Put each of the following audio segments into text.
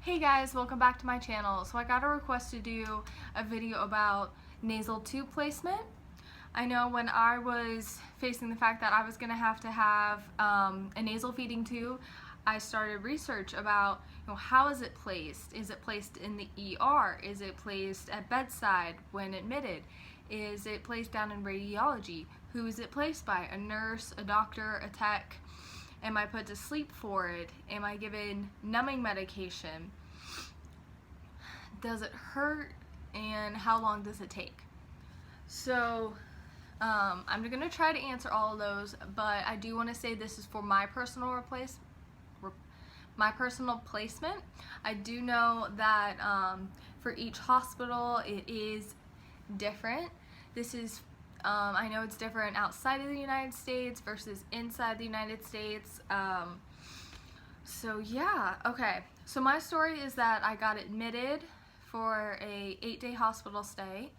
Hey guys, welcome back to my channel. So I got a request to do a video about nasal tube placement. I know when I was facing the fact that I was going to have a nasal feeding tube, I started research about how is it placed? Is it placed in the ER? Is it placed at bedside when admitted? Is it placed down in radiology? Who is it placed by? A nurse, a doctor, a tech? Am I put to sleep for it? Am I given numbing medication? Does it hurt? And how long does it take? So I'm going to try to answer all of those, but I do want to say this is for my personal placement. I do know that for each hospital it is different. This is I know it's different outside of the United States versus inside the United States. So yeah, okay. So my story is that I got admitted for a 8-day hospital stay.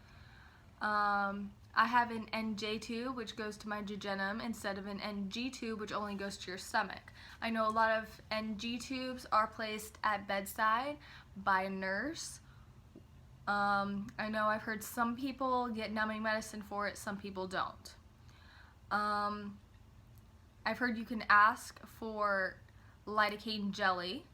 I have an NJ tube, which goes to my jejunum, instead of an NG tube, which only goes to your stomach. I know a lot of NG tubes are placed at bedside by a nurse. I know I've heard some people get numbing medicine for it, some people don't. I've heard you can ask for lidocaine jelly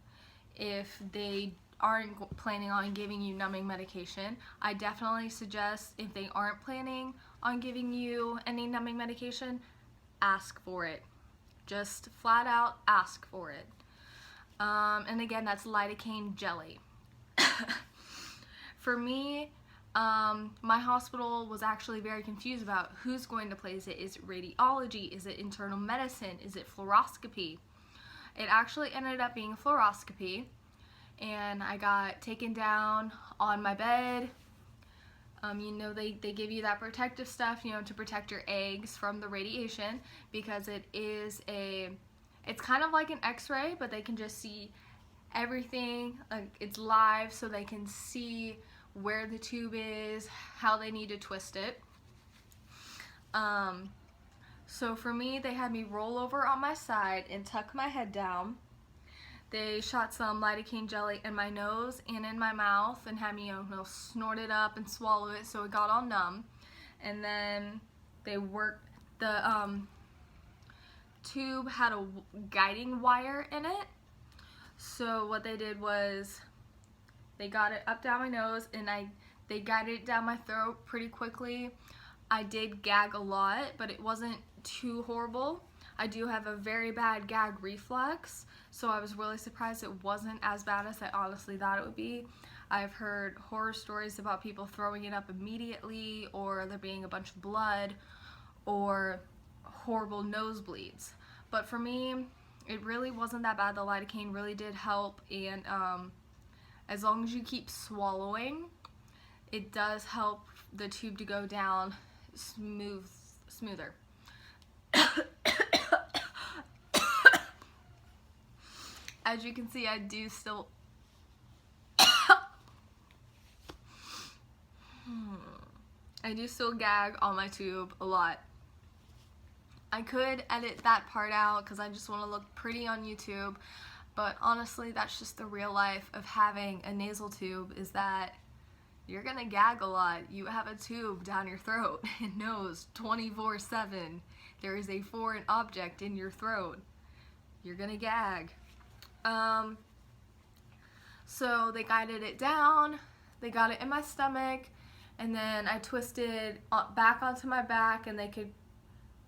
if they aren't planning on giving you numbing medication. I definitely suggest, if they aren't planning on giving you any numbing medication, ask for it. Just flat out ask for it. And again, that's lidocaine jelly. For me, my hospital was actually very confused about who's going to place it. Is it radiology? Is it internal medicine? Is it fluoroscopy? It actually ended up being fluoroscopy, and I got taken down on my bed. They give you that protective stuff, to protect your eggs from the radiation, because it's kind of like an x-ray, but they can just see everything. It's live, so they can see where the tube is, how they need to twist it. So for me, they had me roll over on my side and tuck my head down. They shot some lidocaine jelly in my nose and in my mouth and had me snort it up and swallow it so it got all numb. And then they worked, the tube had a guiding wire in it. So what they did was they got it up down my nose, and they guided it down my throat pretty quickly. I did gag a lot, but it wasn't too horrible. I do have a very bad gag reflex, so I was really surprised it wasn't as bad as I honestly thought it would be. I've heard horror stories about people throwing it up immediately, or there being a bunch of blood, or horrible nosebleeds. But for me, it really wasn't that bad. The lidocaine really did help, and as long as you keep swallowing, it does help the tube to go down smoother. As you can see, I do still gag on my tube a lot. I could edit that part out because I just want to look pretty on YouTube, but honestly, that's just the real life of having a nasal tube, is that you're gonna gag a lot. You have a tube down your throat and nose 24/7. There is a foreign object in your throat. You're gonna gag. So they guided it down, they got it in my stomach, and then I twisted back onto my back, and they could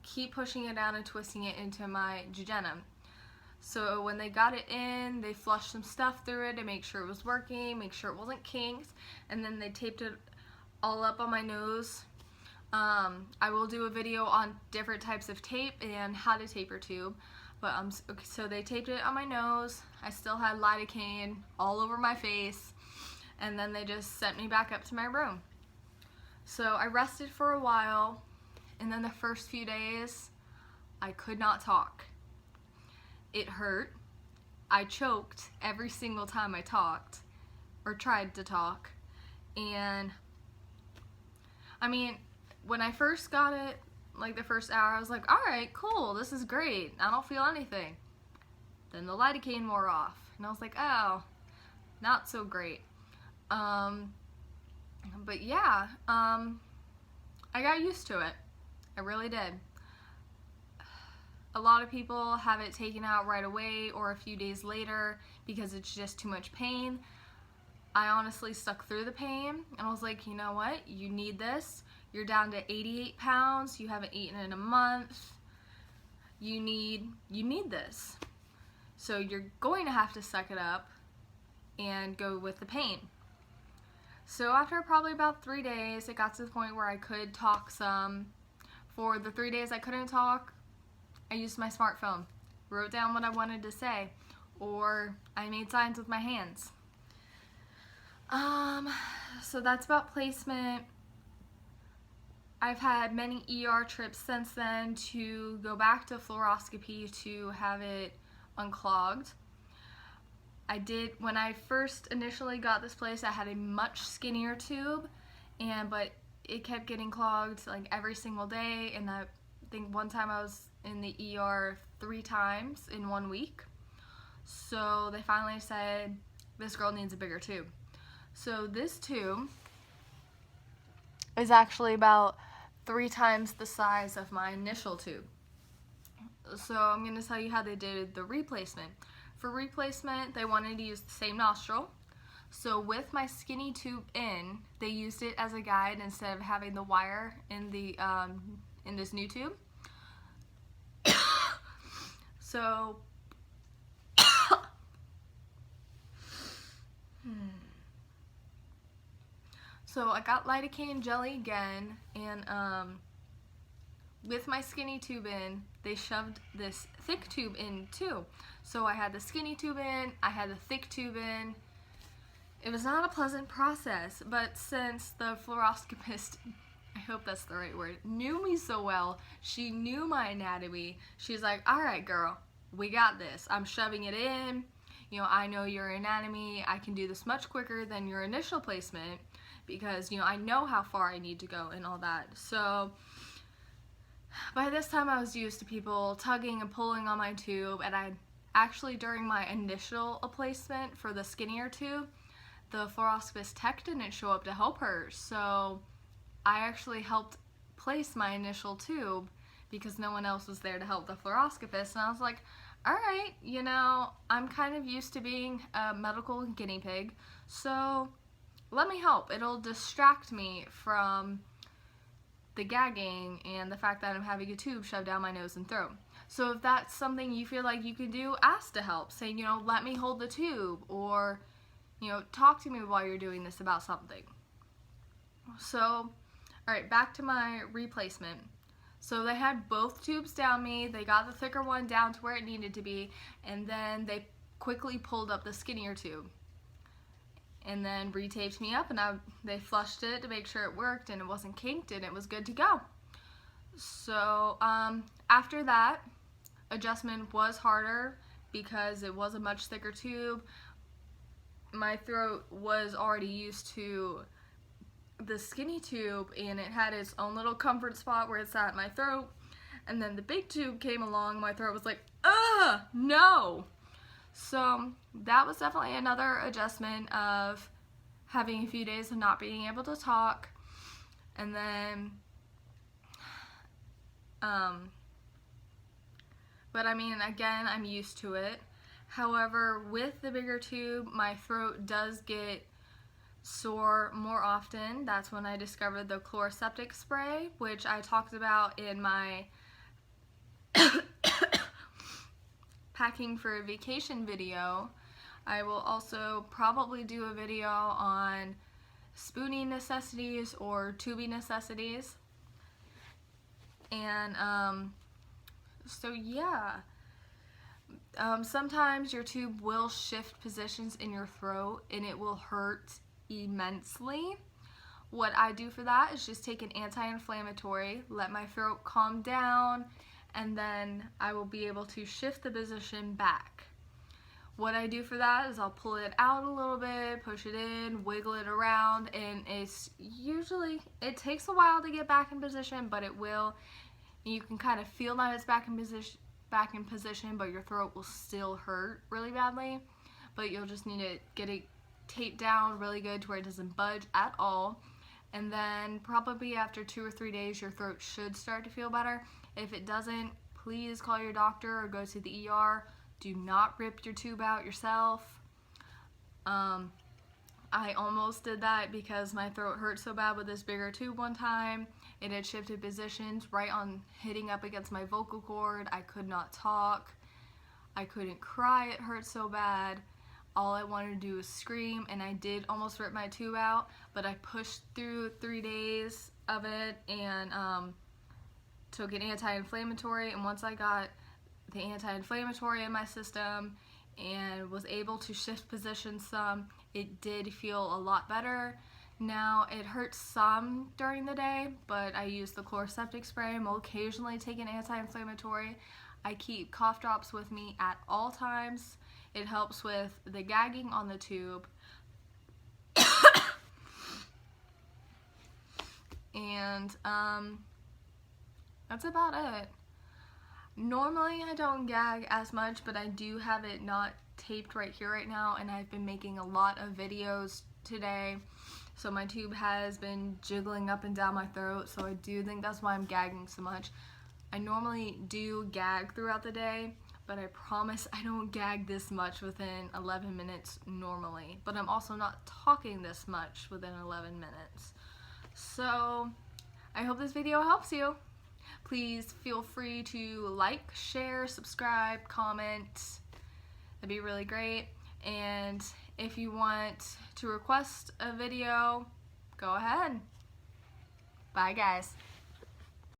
keep pushing it down and twisting it into my jejunum. So when they got it in, they flushed some stuff through it to make sure it was working, make sure it wasn't kinked, and then they taped it all up on my nose. I will do a video on different types of tape and how to tape your tube. But okay, so they taped it on my nose. I still had lidocaine all over my face, and then they just sent me back up to my room. So I rested for a while, and then the first few days, I could not talk. It hurt. I choked every single time I talked, or tried to talk. And I mean, when I first got it, like the first hour, I was like, alright, cool, this is great, I don't feel anything. Then the lidocaine wore off, and I was like, oh, not so great. But yeah, I got used to it. I really did. A lot of people have it taken out right away or a few days later because it's just too much pain. I honestly stuck through the pain and I was like, you know what? You need this. You're down to 88 pounds. You haven't eaten in a month. You need this. So you're going to have to suck it up and go with the pain. So after probably about 3 days, it got to the point where I could talk some. For the 3 days I couldn't talk, I used my smartphone, wrote down what I wanted to say, or I made signs with my hands. So that's about placement. I've had many ER trips since then to go back to fluoroscopy to have it unclogged. I did, when I first initially got this place, I had a much skinnier tube, but it kept getting clogged like every single day, and I think one time I was in the ER 3 times in 1 week. So they finally said, this girl needs a bigger tube. So this tube is actually about 3 times the size of my initial tube. So I'm going to tell you how they did the replacement. For replacement, they wanted to use the same nostril. So with my skinny tube in, they used it as a guide instead of having the wire in the in this new tube. So so I got lidocaine jelly again, and with my skinny tube in, they shoved this thick tube in too. So I had the skinny tube in, I had the thick tube in. It was not a pleasant process, but since the fluoroscopist, I hope that's the right word, knew me so well, she knew my anatomy, she's like, all right girl, we got this. I'm shoving it in. You know, I know your anatomy. I can do this much quicker than your initial placement because, you know, I know how far I need to go and all that. So by this time I was used to people tugging and pulling on my tube, and I actually, during my initial placement for the skinnier tube, the fluoroscopist tech didn't show up to help her, so I actually helped place my initial tube because no one else was there to help the fluoroscopist, and I was like, alright, you know, I'm kind of used to being a medical guinea pig, so let me help. It'll distract me from the gagging and the fact that I'm having a tube shoved down my nose and throat. So if that's something you feel like you can do, ask to help. Say, you know, let me hold the tube, or, you know, talk to me while you're doing this about something. So, alright, back to my replacement. So they had both tubes down me, they got the thicker one down to where it needed to be, and then they quickly pulled up the skinnier tube. And then retaped me up, and they flushed it to make sure it worked and it wasn't kinked and it was good to go. So after that, adjustment was harder because it was a much thicker tube. My throat was already used to the skinny tube, and it had its own little comfort spot where it sat in my throat. And then the big tube came along, my throat was like, ugh, no! So that was definitely another adjustment of having a few days of not being able to talk, and then but I mean, again, I'm used to it. However, with the bigger tube, my throat does get sore more often. That's when I discovered the chloroseptic spray, which I talked about in my packing for a vacation video. I will also probably do a video on spooning necessities or tubing necessities. And so yeah, sometimes your tube will shift positions in your throat and it will hurt immensely. What I do for that is just take an anti-inflammatory, let my throat calm down, and then I will be able to shift the position back. What I do for that is I'll pull it out a little bit, push it in, wiggle it around, and it takes a while to get back in position, but it will. You can kind of feel that it's back in position, but your throat will still hurt really badly. But you'll just need to get it taped down really good to where it doesn't budge at all. And then probably after 2 or 3 days, your throat should start to feel better. If it doesn't, please call your doctor or go to the ER. Do not rip your tube out yourself. I almost did that because my throat hurt so bad with this bigger tube one time. It had shifted positions right on hitting up against my vocal cord. I could not talk. I couldn't cry. It hurt so bad. All I wanted to do was scream, and I did almost rip my tube out, but I pushed through 3 days of it and took an anti-inflammatory, and once I got the anti-inflammatory in my system and was able to shift positions some, it did feel a lot better. Now it hurts some during the day, but I use the chloroseptic spray and will occasionally take an anti-inflammatory. I keep cough drops with me at all times. It helps with the gagging on the tube. And that's about it. Normally I don't gag as much, but I do have it not taped right here right now, and I've been making a lot of videos today, so my tube has been jiggling up and down my throat, so I do think that's why I'm gagging so much. I normally do gag throughout the day, but I promise I don't gag this much within 11 minutes normally, but I'm also not talking this much within 11 minutes. So I hope this video helps you. Please feel free to like, share, subscribe, comment. That'd be really great. And if you want to request a video, go ahead. Bye guys.